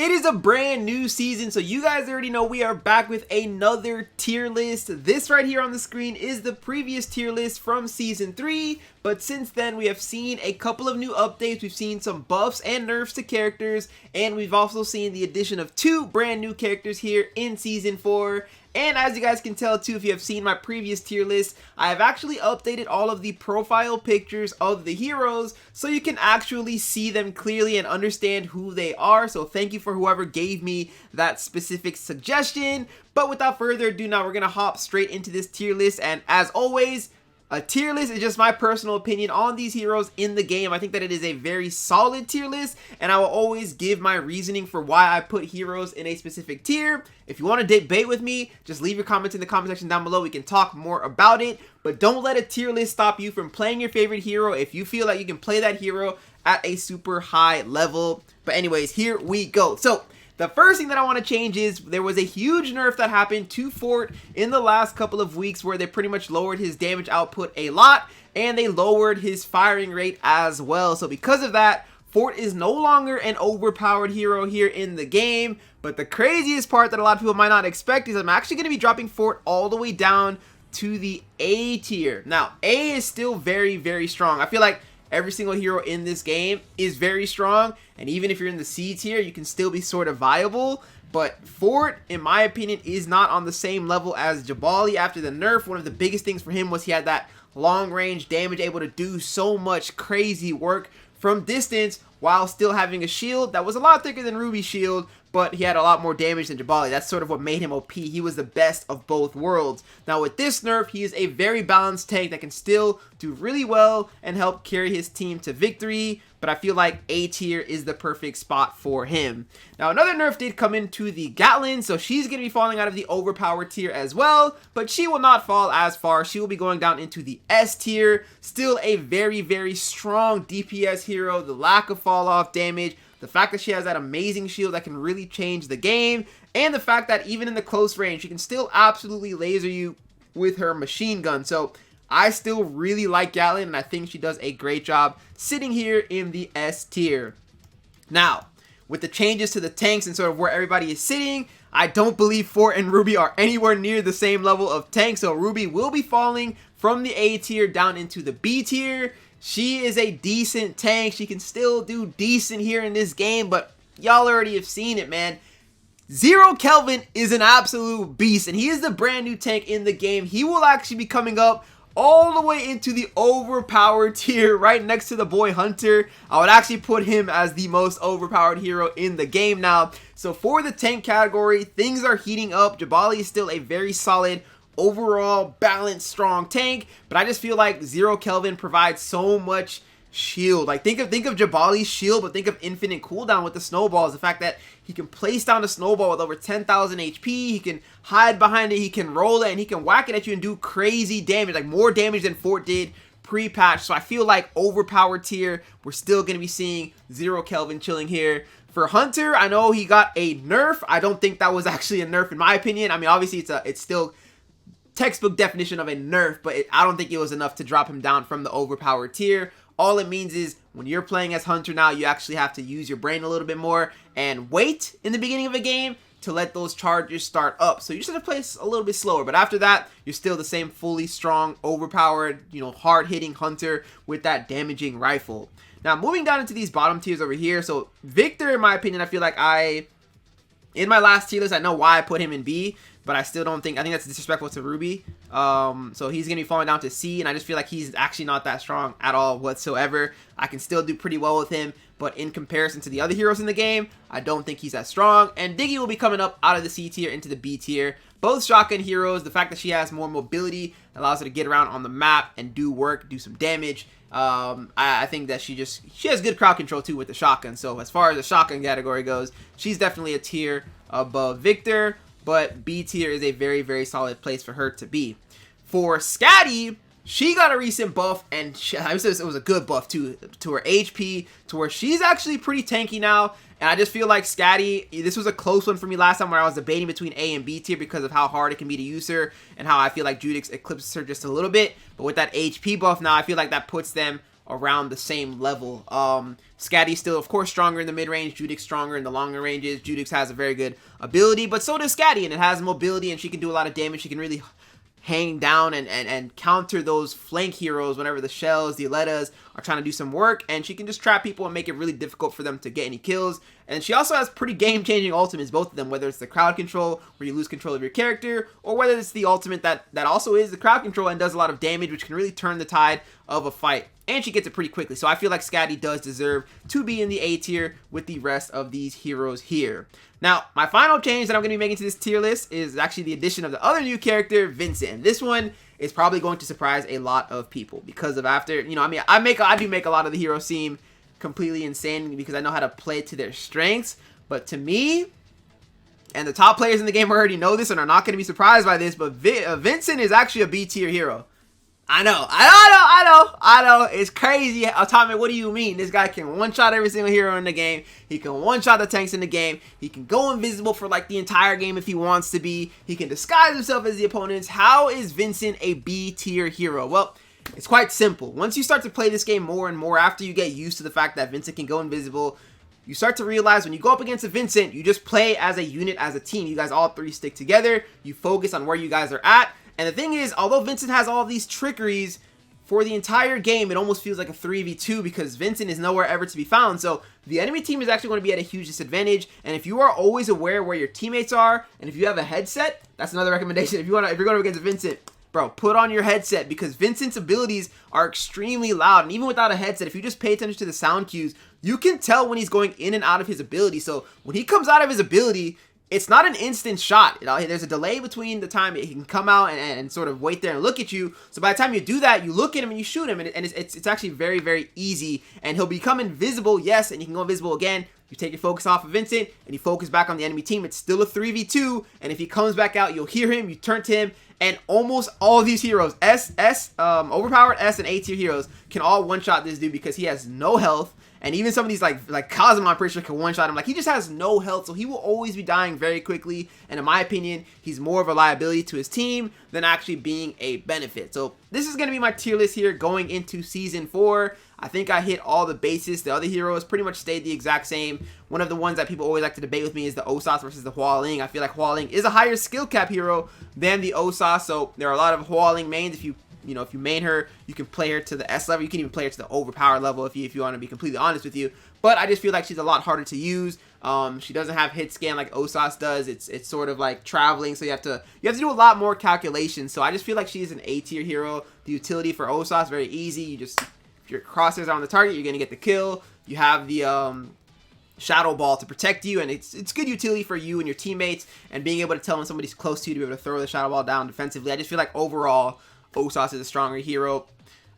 It is a brand new season, so you guys already know we are back with another tier list. This right here on the screen is the previous tier list from Season 3, but since then we have seen a couple of new updates. We've seen some buffs and nerfs to characters, and we've also seen the addition of 2 brand new characters here in Season 4. And as you guys can tell too, if you have seen my previous tier list, I have actually updated all of the profile pictures of the heroes so you can actually see them clearly and understand who they are. So thank you for whoever gave me that specific suggestion. But without further ado, now we're going to hop straight into this tier list. And as always, a tier list is just my personal opinion on these heroes in the game. I think that it is a very solid tier list, and I will always give my reasoning for why I put heroes in a specific tier. If you want to debate with me, just leave your comments in the comment section down below. We can talk more about it, but don't let a tier list stop you from playing your favorite hero if you feel like you can play that hero at a super high level. But anyways, here we go. So the first thing that I want to change is there was a huge nerf that happened to Fort in the last couple of weeks where they pretty much lowered his damage output a lot and they lowered his firing rate as well. So because of that, Fort is no longer an overpowered hero here in the game. But the craziest part that a lot of people might not expect is I'm actually going to be dropping Fort all the way down to the A tier. Now, A is still very, very strong. I feel like every single hero in this game is very strong, and even if you're in the C tier, you can still be sort of viable. But Fort, in my opinion, is not on the same level as Jabali after the nerf. One of the biggest things for him was he had that long range damage, able to do so much crazy work from distance while still having a shield that was a lot thicker than Ruby's shield, but he had a lot more damage than Jabali. That's sort of what made him OP. He was the best of both worlds. Now with this nerf, he is a very balanced tank that can still do really well and help carry his team to victory, but I feel like A tier is the perfect spot for him. Now another nerf did come into the Gatlin, so she's going to be falling out of the overpowered tier as well, but she will not fall as far. She will be going down into the S tier. Still a very, very strong DPS hero. The lack of fall off damage, the fact that she has that amazing shield that can really change the game, and the fact that even in the close range, she can still absolutely laser you with her machine gun. So I still really like Gatlin, and I think she does a great job sitting here in the S tier. Now, with the changes to the tanks and sort of where everybody is sitting, I don't believe Fort and Ruby are anywhere near the same level of tank, so Ruby will be falling from the A tier down into the B tier. She is a decent tank. She can still do decent here in this game, but y'all already have seen it, man. Zero Kelvin is an absolute beast, and he is the brand new tank in the game. He will actually be coming up all the way into the overpowered tier right next to the boy Hunter. I would actually put him as the most overpowered hero in the game now. So for the tank category, things are heating up. Jabali is still a very solid overall balanced strong tank, but I just feel like Zero Kelvin provides so much shield. Like think of Jabali's shield, but think of infinite cooldown with the snowballs. The fact that he can place down a snowball with over 10,000 HP, he can hide behind it, he can roll it, and he can whack it at you and do crazy damage, like more damage than Fort did pre-patch. So I feel like overpowered tier, we're still going to be seeing Zero Kelvin chilling here. For Hunter, I know he got a nerf. I don't think that was actually a nerf in my opinion. I mean, obviously it's still textbook definition of a nerf, but I don't think it was enough to drop him down from the overpowered tier. All it means is when you're playing as Hunter now, you actually have to use your brain a little bit more and wait in the beginning of a game to let those charges start up. So you just have to play a little bit slower, but after that, you're still the same fully strong, overpowered, hard-hitting Hunter with that damaging rifle. Now, moving down into these bottom tiers over here, so Victor, in my opinion, I feel like in my last tier list, I know why I put him in B, but I still don't think, I think that's disrespectful to Ruby. So he's going to be falling down to C, and I just feel like he's actually not that strong at all whatsoever. I can still do pretty well with him, but in comparison to the other heroes in the game, I don't think he's that strong. And Diggy will be coming up out of the C tier into the B tier. Both shotgun heroes, the fact that she has more mobility allows her to get around on the map and do work, do some damage. I think that she has good crowd control too with the shotgun. So as far as the shotgun category goes, she's definitely a tier above Victor, but B tier is a very, very solid place for her to be. For Scatty, she got a recent buff, and it was a good buff too, to her HP, to where she's actually pretty tanky now. And I just feel like Scatty, this was a close one for me last time where I was debating between A and B tier because of how hard it can be to use her and how I feel like Judix eclipses her just a little bit. But with that HP buff now, I feel like that puts them around the same level. Scatty's still, of course, stronger in the mid-range. Judix stronger in the longer ranges. Judix has a very good ability, but so does Scatty, and it has mobility, and she can do a lot of damage. She can really hang down and counter those flank heroes whenever the Shells, the Alettas are trying to do some work, and she can just trap people and make it really difficult for them to get any kills. And she also has pretty game-changing ultimates, both of them, whether it's the crowd control, where you lose control of your character, or whether it's the ultimate that also is the crowd control and does a lot of damage, which can really turn the tide of a fight. And she gets it pretty quickly, so I feel like Scatty does deserve to be in the A tier with the rest of these heroes here. Now, my final change that I'm going to be making to this tier list is actually the addition of the other new character, Vincent. And this one is probably going to surprise a lot of people because of after, you know, I mean, I do make a lot of the heroes seem completely insane because I know how to play to their strengths. But to me, and the top players in the game already know this and are not going to be surprised by this, but Vincent is actually a B tier hero. I know. It's crazy. Tommy, what do you mean? This guy can one-shot every single hero in the game. He can one-shot the tanks in the game. He can go invisible for like the entire game if he wants to be. He can disguise himself as the opponents. How is Vincent a B-tier hero? Well, it's quite simple. Once you start to play this game more and more, after you get used to the fact that Vincent can go invisible, you start to realize when you go up against a Vincent, you just play as a unit, as a team. You guys all three stick together. You focus on where you guys are at. And the thing is, although Vincent has all these trickeries, for the entire game, it almost feels like a 3v2 because Vincent is nowhere ever to be found. So the enemy team is actually going to be at a huge disadvantage. And if you are always aware where your teammates are, and if you have a headset, that's another recommendation. If you're going against Vincent, bro, put on your headset because Vincent's abilities are extremely loud. And even without a headset, if you just pay attention to the sound cues, you can tell when he's going in and out of his ability. So when he comes out of his ability, it's not an instant shot. You know, there's a delay between the time he can come out and sort of wait there and look at you. So by the time you do that, you look at him and you shoot him, and it's actually very, very easy. And he'll become invisible, yes, and you can go invisible again. You take your focus off of Vincent and you focus back on the enemy team. It's still a 3v2, and if he comes back out, you'll hear him, you turn to him, and almost all of these heroes, overpowered S and A tier heroes, can all one-shot this dude because he has no health. And even some of these like Cosmo, I'm pretty sure can one-shot him. Like, he just has no health, so he will always be dying very quickly. And in my opinion, he's more of a liability to his team than actually being a benefit. So this is going to be my tier list here going into Season 4. I think I hit all the bases. The other heroes pretty much stayed the exact same. One of the ones that people always like to debate with me is the Osas versus the Hua Ling. I feel like Hua Ling is a higher skill cap hero than the Osas, so there are a lot of Hua Ling mains. If you main her, you can play her to the S level. You can even play her to the overpower level if you want to be completely honest with you. But I just feel like she's a lot harder to use. She doesn't have hit scan like Osas does. It's sort of like traveling, so you have to do a lot more calculations. So I just feel like she's an A tier hero. The utility for Osas very easy. If your crosshairs are on the target, you're gonna get the kill. You have the Shadow Ball to protect you, and it's good utility for you and your teammates, and being able to tell when somebody's close to you to be able to throw the Shadow Ball down defensively. I just feel like overall Osas is a stronger hero.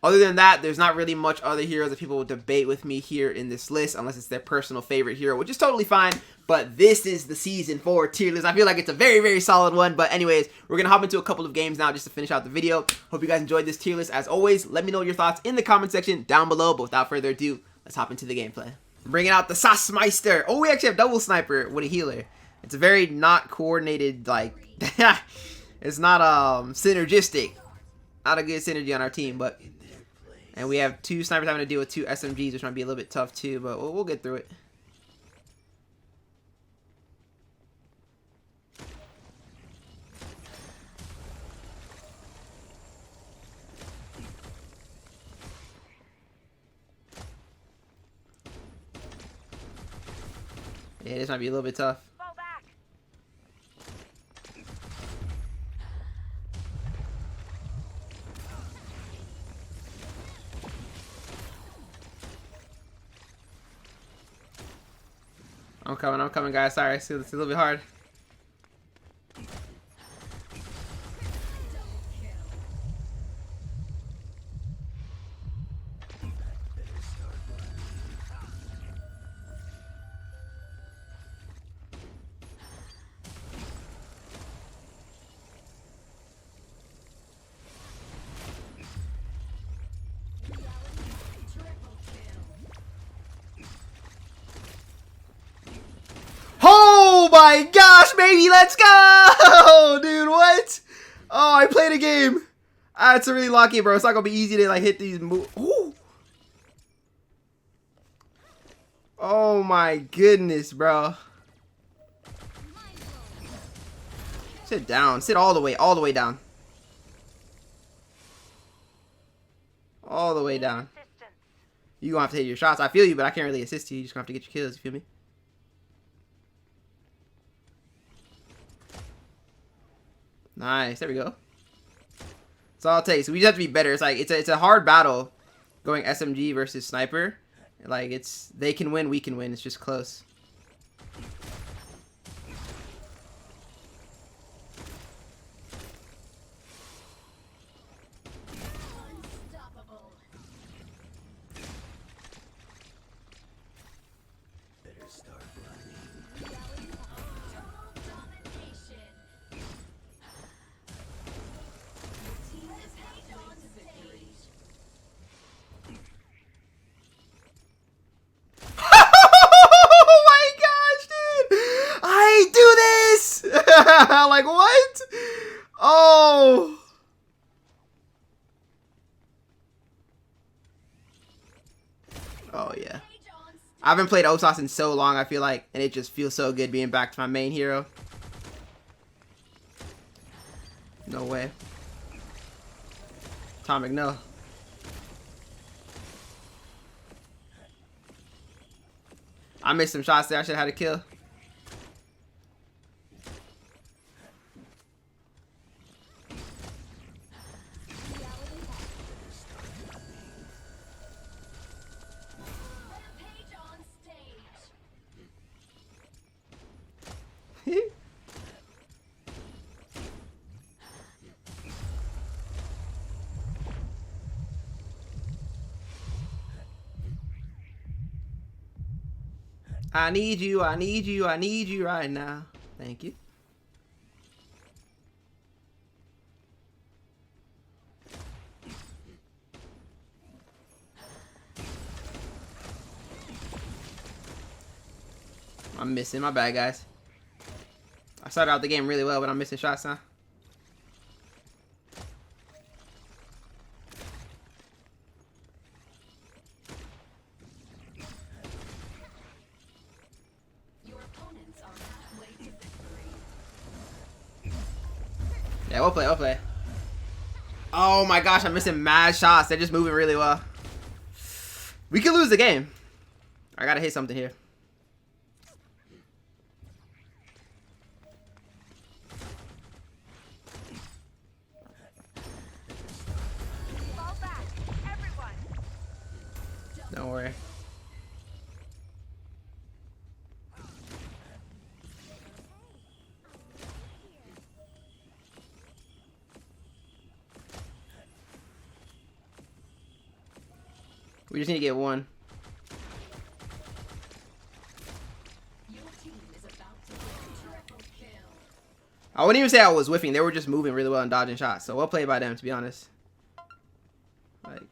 Other than that, there's not really much other heroes that people will debate with me here in this list, unless it's their personal favorite hero, which is totally fine. But this is the Season 4 tier list. I feel like it's a very, very solid one. But anyways, we're going to hop into a couple of games now just to finish out the video. Hope you guys enjoyed this tier list. As always, let me know your thoughts in the comment section down below. But without further ado, let's hop into the gameplay. I'm bringing out the Sassmeister. Oh, we actually have double sniper with a healer. It's a very not coordinated, like, it's not synergistic. Not a good synergy on our team, but... And we have two snipers having to deal with two SMGs, which might be a little bit tough too, but we'll get through it. Yeah, this might be a little bit tough. I'm coming, guys. Sorry, it's a little bit hard. Oh my gosh, baby, let's go! Dude, what? Oh, I played a game. It's a really lucky, bro. It's not gonna be easy to like hit these moves. Ooh. Oh my goodness, bro. Sit down. Sit all the way down. All the way down. You gonna have to hit your shots. I feel you, but I can't really assist you. You just gonna have to get your kills. You feel me? Nice. There we go. That's all it takes. We just have to be better. It's like it's a hard battle going SMG versus sniper. Like they can win, we can win. It's just close. Like what? Oh. Oh yeah. I haven't played Osos in so long, I feel like, and it just feels so good being back to my main hero. No way. Atomic, no. I missed some shots there. I should have had a kill. I need you, I need you, I need you right now. Thank you. I'm missing. My bad, guys. I started out the game really well, but I'm missing shots now. Yeah, we'll play, we'll play. Oh my gosh, I'm missing mad shots. They're just moving really well. We could lose the game. I gotta hit something here. Don't worry. We just need to get one. I wouldn't even say I was whiffing. They were just moving really well and dodging shots. So well played by them, to be honest. Like,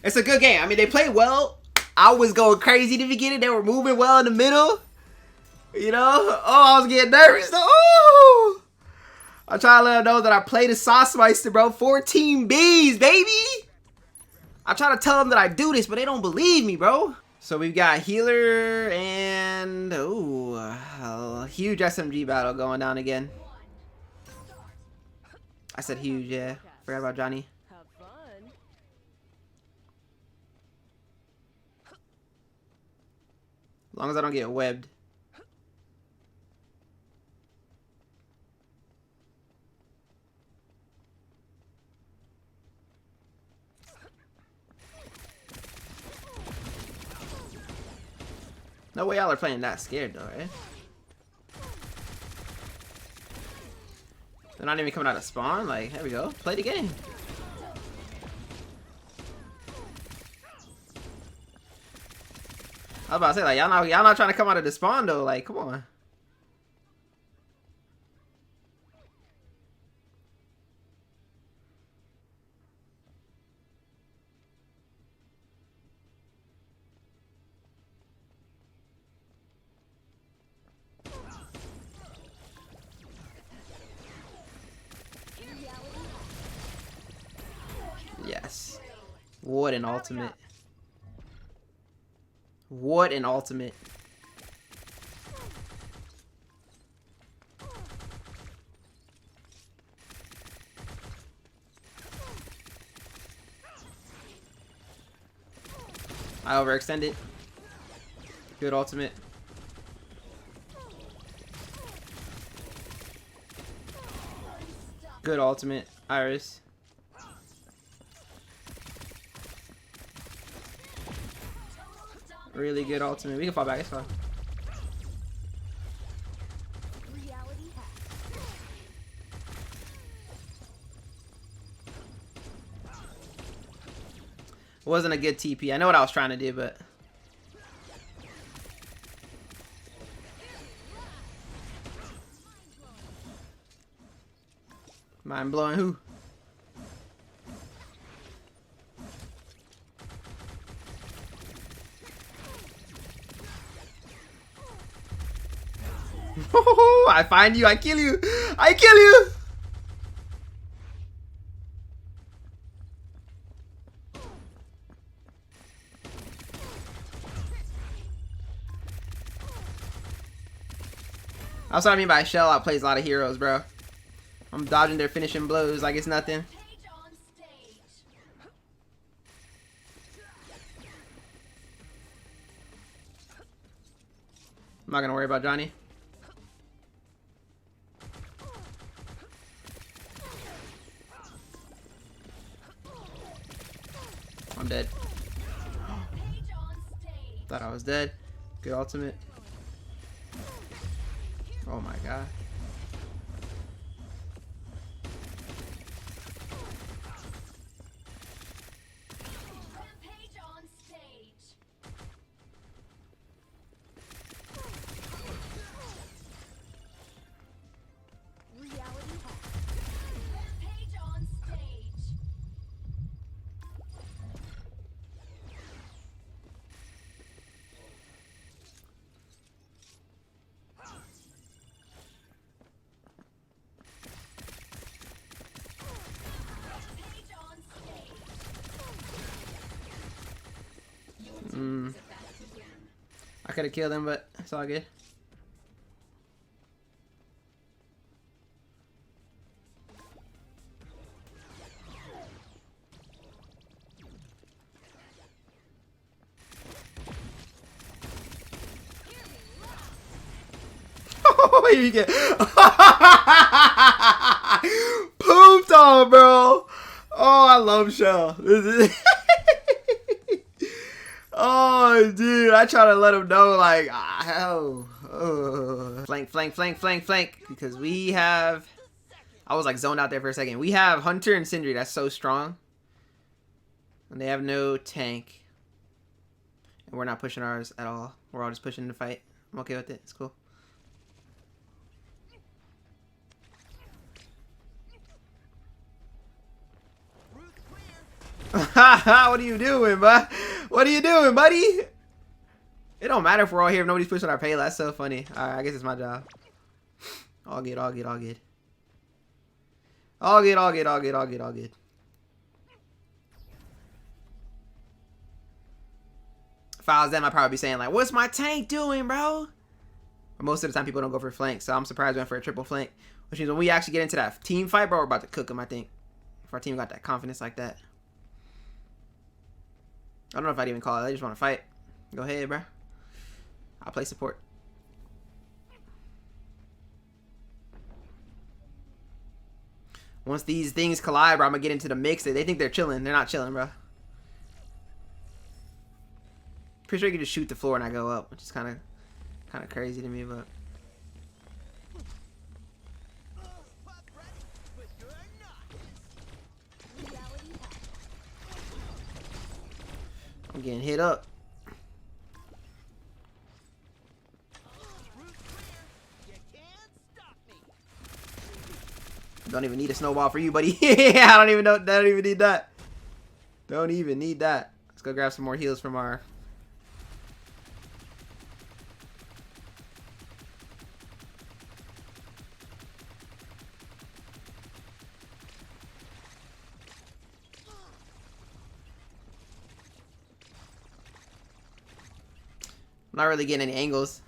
it's a good game. I mean, they played well. I was going crazy to begin it. They were moving well in the middle. You know? Oh, I was getting nervous. Oh! I try to let them know that I played a Saucemeister, bro. 14 Bs, baby! I try to tell them that I do this, but they don't believe me, bro. So we've got healer and... ooh, a huge SMG battle going down again. I said huge, yeah. Forgot about Johnny. As long as I don't get webbed. No way y'all are playing that scared though, right? They're not even coming out of spawn? Like, there we go. Play the game. I was about to say, like, y'all not trying to come out of the spawn though. Like, come on. Yes. What an ultimate. What an ultimate. I overextended. Good ultimate. Good ultimate, Iris. Really good ultimate. We can fall back, it's fine. Wasn't a good TP. I know what I was trying to do, but mind blowing who? I find you, I kill you, I kill you. That's what I mean by Shell outplays a lot of heroes, bro. I'm dodging their finishing blows like it's nothing. I'm not gonna worry about Johnny. I'm dead. Thought I was dead. Good ultimate. Oh my god. I could have killed him, but it's all good. You get pooped on, bro. Oh, I love Shell. Oh, dude, I try to let him know, like, flank, flank, flank, flank, flank, because we have, I was like zoned out there for a second. We have Hunter and Sindri. That's so strong. And they have no tank. And we're not pushing ours at all. We're all just pushing the fight. I'm okay with it. It's cool. What are you doing, bud? What are you doing, buddy? It don't matter if we're all here if nobody's pushing our pay. That's so funny. Alright, I guess it's my job. All good, all good, all good. All good, all good, all good, all good, all good. If I was them, I'd probably be saying, like, what's my tank doing, bro? But most of the time, people don't go for flank, so I'm surprised we went for a triple flank. Which means when we actually get into that team fight, bro, we're about to cook them, I think. If our team got that confidence like that. I don't know if I'd even call it. I just want to fight. Go ahead, bro. I'll play support. Once these things collide, bro, I'm going to get into the mix. They think they're chilling. They're not chilling, bro. Pretty sure you can just shoot the floor and I go up, which is kind of crazy to me, but... I'm getting hit up. Don't even need a snowball for you, buddy. I don't even know. Don't even need that. Don't even need that. Let's go grab some more heals from our... not really getting any angles.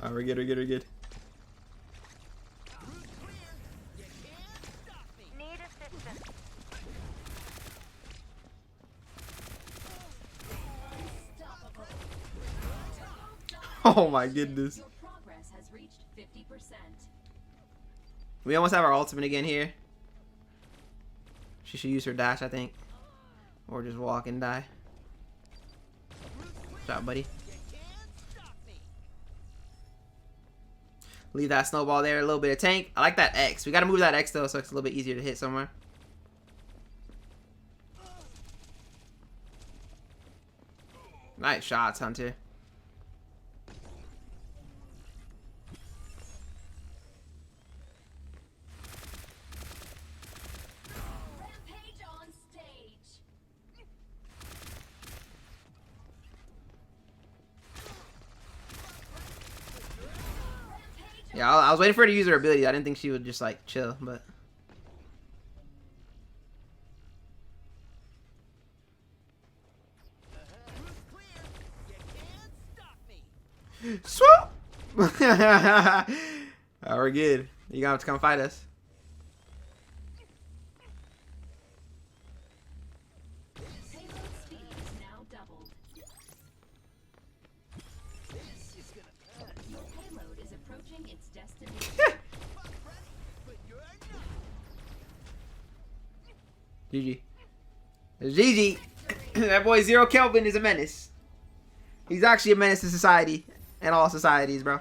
We're good, we're good, we're good. Need assistance. Oh my goodness. Your progress has reached 50%. We almost have our ultimate again here. She should use her dash, I think. Or just walk and die. Good job, buddy. Leave that snowball there, a little bit of tank. I like that X. We gotta move that X though, so it's a little bit easier to hit somewhere. Nice shots, Hunter. Rampage on stage. Yeah, I was waiting for her to use her ability. I didn't think she would just like chill, but. Swoop! Alright, we're good. You gonna have to come fight us. Payload speed is now doubled. Your payload is approaching its destination. GG. GG. That boy Zero Kelvin is a menace. He's actually a menace to society and all societies, bro.